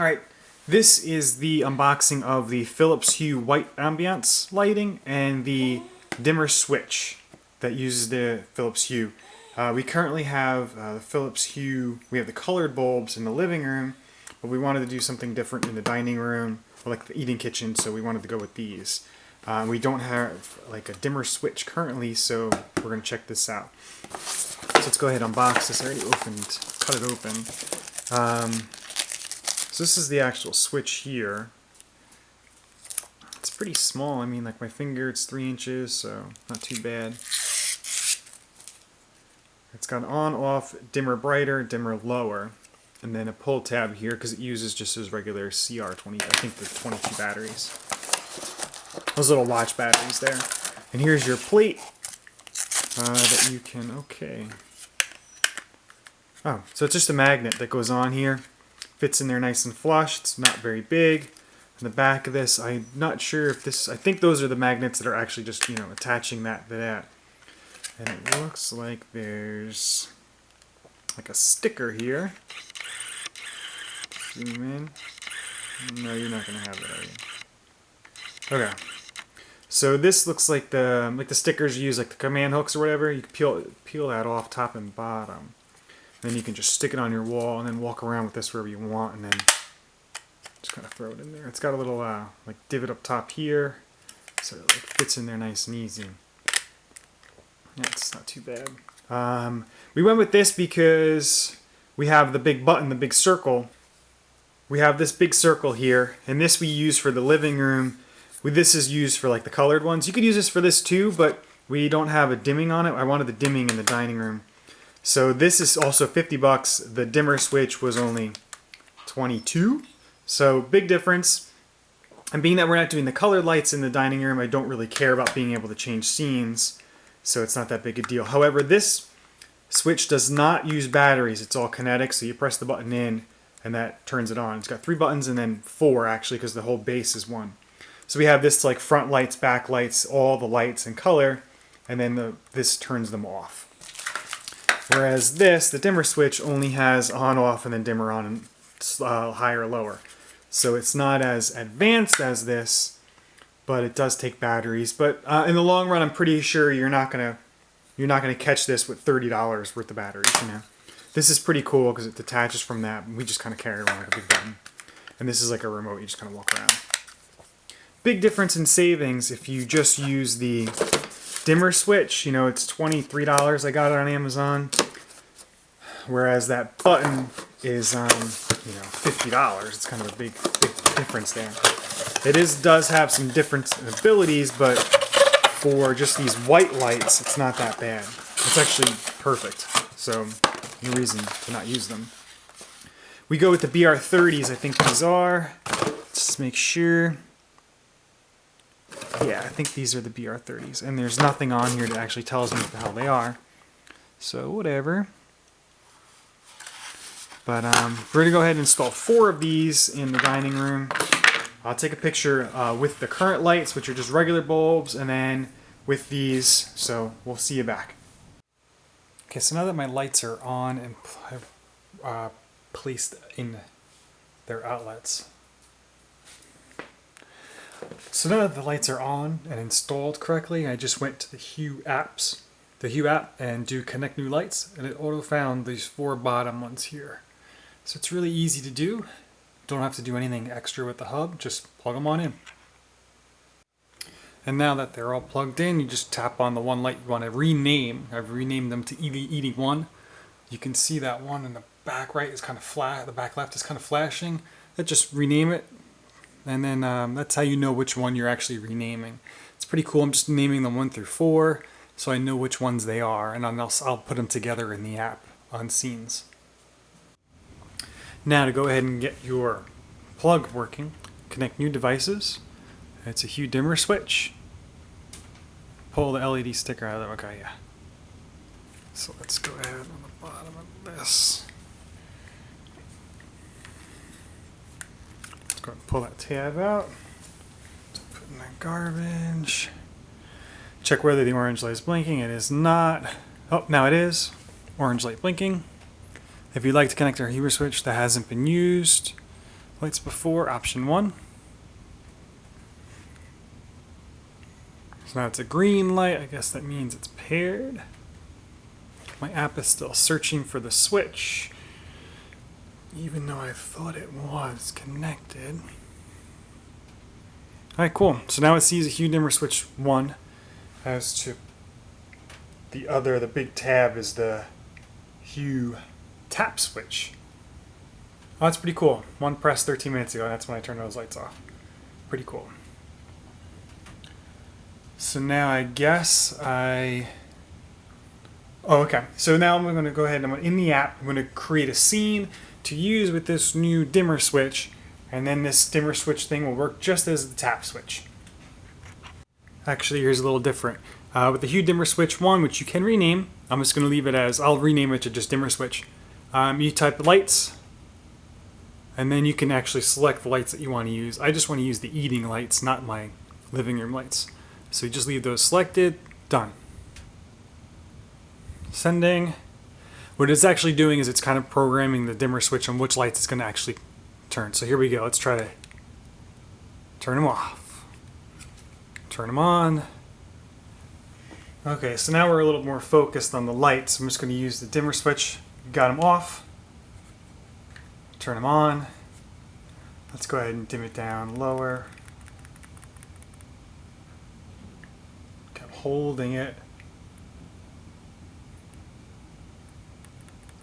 Alright, this is the unboxing of the Philips HUE White Ambiance lighting and the dimmer switch that uses the Philips HUE. We currently have the Philips HUE, we have the colored bulbs in the living room, but we wanted to do something different in the dining room, or like the eating kitchen, so we wanted to go with these. We don't have like a dimmer switch currently, so we're going to check this out. So let's go ahead and unbox this. I already cut it open. So this is the actual switch here. It's pretty small. I mean, like my finger, it's 3 inches, so not too bad. It's got on, off, dimmer brighter, dimmer lower, and then a pull tab here because it uses just as regular CR20, I think the 22 batteries. Those little watch batteries there. And here's your plate that you can, okay. Oh, so it's just a magnet that goes on here. Fits in there nice and flush. It's not very big. In the back of this, I'm not sure if this, I think those are the magnets that are actually just, you know, attaching that to that. And it looks like there's like a sticker here. Zoom in. No, you're not going to have that, are you? Okay. So this looks like the stickers you use, like the command hooks or whatever. You can peel that off top and bottom. Then you can just stick it on your wall and then walk around with this wherever you want, and then just kind of throw it in there. It's got a little like divot up top here, so it like fits in there nice and easy. Yeah, it's not too bad. We went with this because we have the big button, the big circle. We have this big circle here, and this we use for the living room. This is used for like the colored ones. You could use this for this too, but we don't have a dimming on it. I wanted the dimming in the dining room. So this is also 50 bucks. The dimmer switch was only 22. So big difference. And being that we're not doing the colored lights in the dining room, I don't really care about being able to change scenes. So it's not that big a deal. However, this switch does not use batteries. It's all kinetic. So you press the button in and that turns it on. It's got 3 buttons and then 4 actually, because the whole base is 1. So we have this like front lights, back lights, all the lights in color, and then this turns them off. Whereas this, the dimmer switch, only has on, off, and then dimmer on, and higher, lower. So it's not as advanced as this, but it does take batteries. But in the long run, I'm pretty sure you're not gonna catch this with $30 worth of batteries. You know, this is pretty cool because it detaches from that. And we just kind of carry around like a big button, and this is like a remote. You just kind of walk around. Big difference in savings if you just use the dimmer switch. You know, it's $23. I got it on Amazon. Whereas that button is, you know, $50. It's kind of a big difference there. It does have some different abilities, but for just these white lights, it's not that bad. It's actually perfect. So, no reason to not use them. We go with the BR30s, I think these are. Let's just make sure. Yeah, I think these are the BR30s. And there's nothing on here that actually tells me what the hell they are. So, whatever. But we're going to go ahead and install 4 of these in the dining room. I'll take a picture with the current lights, which are just regular bulbs, and then with these. So we'll see you back. Okay, so now that my lights are on and placed in their outlets. So now that the lights are on and installed correctly, I just went to the HUE app, and do connect new lights, and it auto found these 4 bottom ones here. So it's really easy to do. Don't have to do anything extra with the hub, just plug them on in. And now that they're all plugged in, you just tap on the one light you want to rename. I've renamed them to ED1. You can see that one in the back right is kind of flat, the back left is kind of flashing. Just rename it, and then that's how you know which one you're actually renaming. It's pretty cool. I'm just naming them 1 through 4, so I know which ones they are, and I'll put them together in the app on scenes. Now to go ahead and get your plug working, connect new devices. It's a HUE dimmer switch. Pull the LED sticker out of it. Okay, yeah. So let's go ahead on the bottom of this. Let's go ahead and pull that tab out. Put in the garbage. Check whether the orange light is blinking. It is not. Oh, now it is. Orange light blinking. If you'd like to connect our HUE switch that hasn't been used, Lights before, option 1. So now it's a green light. I guess that means it's paired. My app is still searching for the switch, even though I thought it was connected. Alright, cool. So now it sees a HUE dimmer switch 1. As to the big tab is the HUE tap switch. Oh, that's pretty cool. One press 13 minutes ago, and that's when I turned those lights off. Pretty cool. So now I guess oh, okay. So now I'm going to go ahead and in the app, I'm going to create a scene to use with this new dimmer switch, and then this dimmer switch thing will work just as the tap switch. Actually, here's a little different. With the HUE dimmer switch 1, which you can rename, I'm just going to leave it as, I'll rename it to just dimmer switch. You type lights, and then you can actually select the lights that you want to use. I just want to use the eating lights, not my living room lights. So you just leave those selected, done. Sending. What it's actually doing is it's kind of programming the dimmer switch on which lights it's going to actually turn. So here we go. Let's try to turn them off. Turn them on. Okay, so now we're a little more focused on the lights. I'm just going to use the dimmer switch. Got them off. Turn them on. Let's go ahead and dim it down lower. Kept holding it.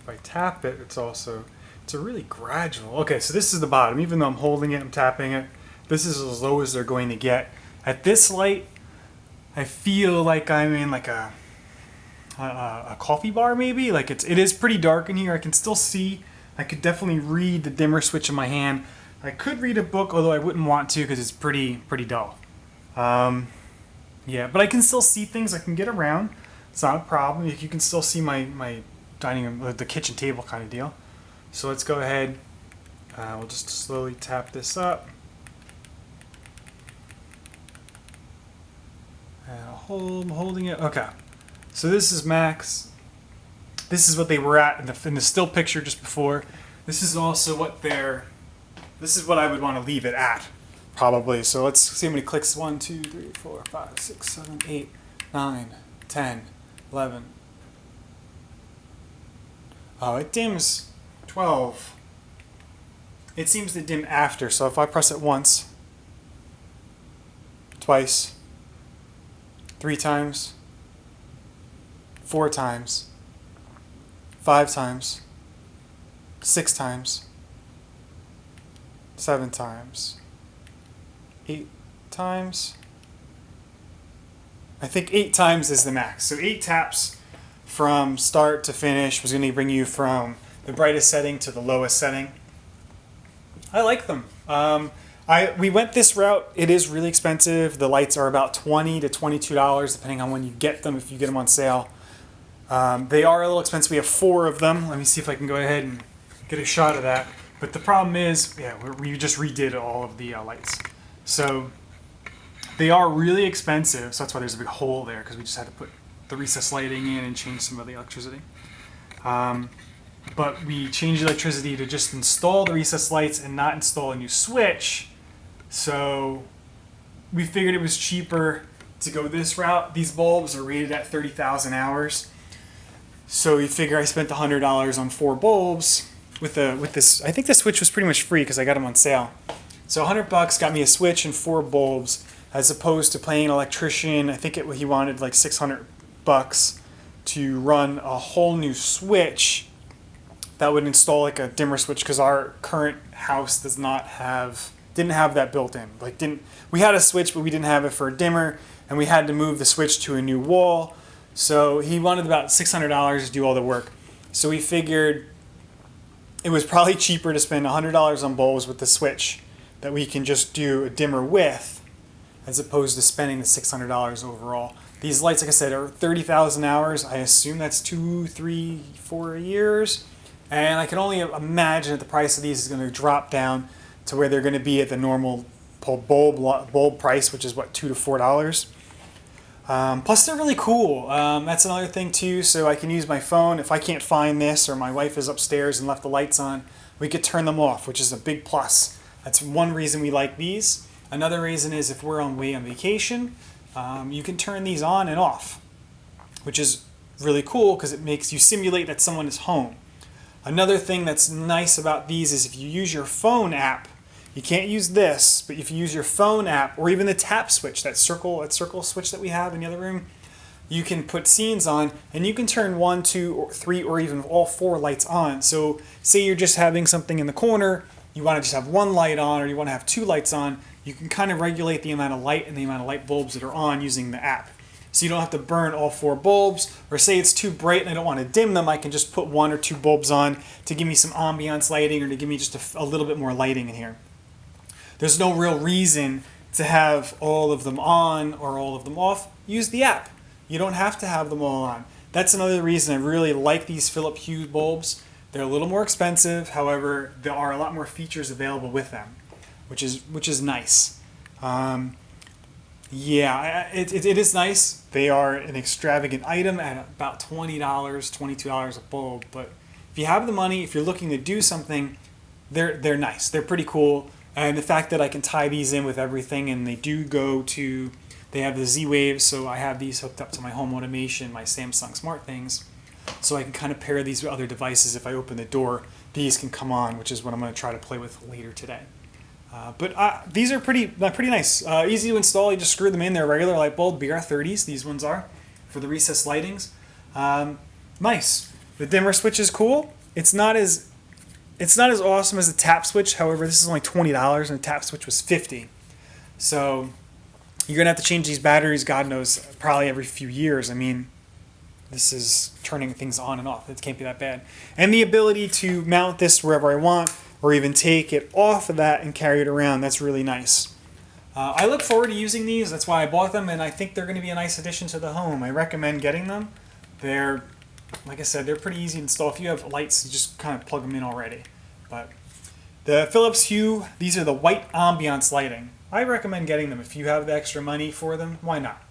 If I tap it, it's a really gradual. Okay, so this is the bottom. Even though I'm holding it, I'm tapping it. This is as low as they're going to get. At this light, I feel like I'm in like a coffee bar maybe. Like it is pretty dark in here. I can still see. I could definitely read the dimmer switch in my hand. I could read a book, although I wouldn't want to because it's pretty dull. Yeah, but I can still see things. I can get around. It's not a problem. You can still see my dining room, the kitchen table kind of deal. So let's go ahead. We'll just slowly tap this up. And I'm holding it. Okay. So this is max. This is what they were at in the still picture just before. This is also what this is what I would want to leave it at, probably. So let's see how many clicks. 1, 2, 3, 4, 5, 6, 7, 8, 9, 10, 11. Oh, it dims 12. It seems to dim after, so if I press it once, twice, 3 times, 4 times, 5 times, 6 times, 7 times, 8 times. I think 8 times is the max. So 8 taps from start to finish was going to bring you from the brightest setting to the lowest setting. I like them. We went this route. It is really expensive. The lights are about $20 to $22 depending on when you get them, if you get them on sale. They are a little expensive. We have 4 of them. Let me see if I can go ahead and get a shot of that. But the problem is, yeah, we just redid all of the lights. So they are really expensive. So that's why there's a big hole there, because we just had to put the recessed lighting in and change some of the electricity. But we changed the electricity to just install the recessed lights and not install a new switch. So we figured it was cheaper to go this route. These bulbs are rated at 30,000 hours. So you figure I spent $100 on 4 bulbs with this. I think the switch was pretty much free because I got them on sale. So $100 got me a switch and 4 bulbs, as opposed to paying an electrician. I think he wanted like $600 to run a whole new switch that would install like a dimmer switch, because our current house didn't have that built in. We had a switch, but we didn't have it for a dimmer, and we had to move the switch to a new wall. So he wanted about $600 to do all the work. So we figured it was probably cheaper to spend $100 on bulbs with the switch that we can just do a dimmer with, as opposed to spending the $600 overall. These lights, like I said, are 30,000 hours. I assume that's 2, 3, 4 years. And I can only imagine that the price of these is going to drop down to where they're going to be at the normal bulb price, which is what, $2 to $4. Plus, they're really cool. That's another thing too. So I can use my phone if I can't find this, or my wife is upstairs and left the lights on. We could turn them off, which is a big plus. That's one reason we like these. Another reason is if we're away on vacation, you can turn these on and off, which is really cool because it makes you simulate that someone is home. Another thing that's nice about these is if you use your phone app, you can't use this, but if you use your phone app or even the tap switch, that circle switch that we have in the other room, you can put scenes on and you can turn 1, 2, or 3, or even all 4 lights on. So say you're just having something in the corner, you want to just have 1 light on, or you want to have 2 lights on, you can kind of regulate the amount of light and the amount of light bulbs that are on using the app. So you don't have to burn all 4 bulbs, or say it's too bright and I don't want to dim them, I can just put 1 or 2 bulbs on to give me some ambiance lighting or to give me just a little bit more lighting in here. There's no real reason to have all of them on or all of them off. Use the app. You don't have to have them all on. That's another reason I really like these Philips HUE bulbs. They're a little more expensive, however, there are a lot more features available with them, which is nice. Yeah, it is nice. They are an extravagant item at about $20, $22 a bulb. But if you have the money, if you're looking to do something, they're nice. They're pretty cool. And the fact that I can tie these in with everything, and they do go to, they have the Z-Wave, so I have these hooked up to my home automation, my Samsung Smart Things. So I can kind of pair these with other devices. If I open the door, these can come on, which is what I'm going to try to play with later today. But these are pretty nice. Easy to install. You just screw them in. They're regular light bulb, BR30s. These ones are for the recessed lightings. Nice. The dimmer switch is cool. It's not as awesome as the tap switch. However, this is only $20 and the tap switch was $50. So you're gonna have to change these batteries, God knows, probably every few years. I mean, this is turning things on and off. It can't be that bad. And the ability to mount this wherever I want, or even take it off of that and carry it around, that's really nice. I look forward to using these. That's why I bought them, and I think they're going to be a nice addition to the home. I recommend getting them. They're, like I said, they're pretty easy to install. If you have lights, you just kind of plug them in already. But the Philips HUE, these are the White Ambiance lighting. I recommend getting them. If you have the extra money for them, why not?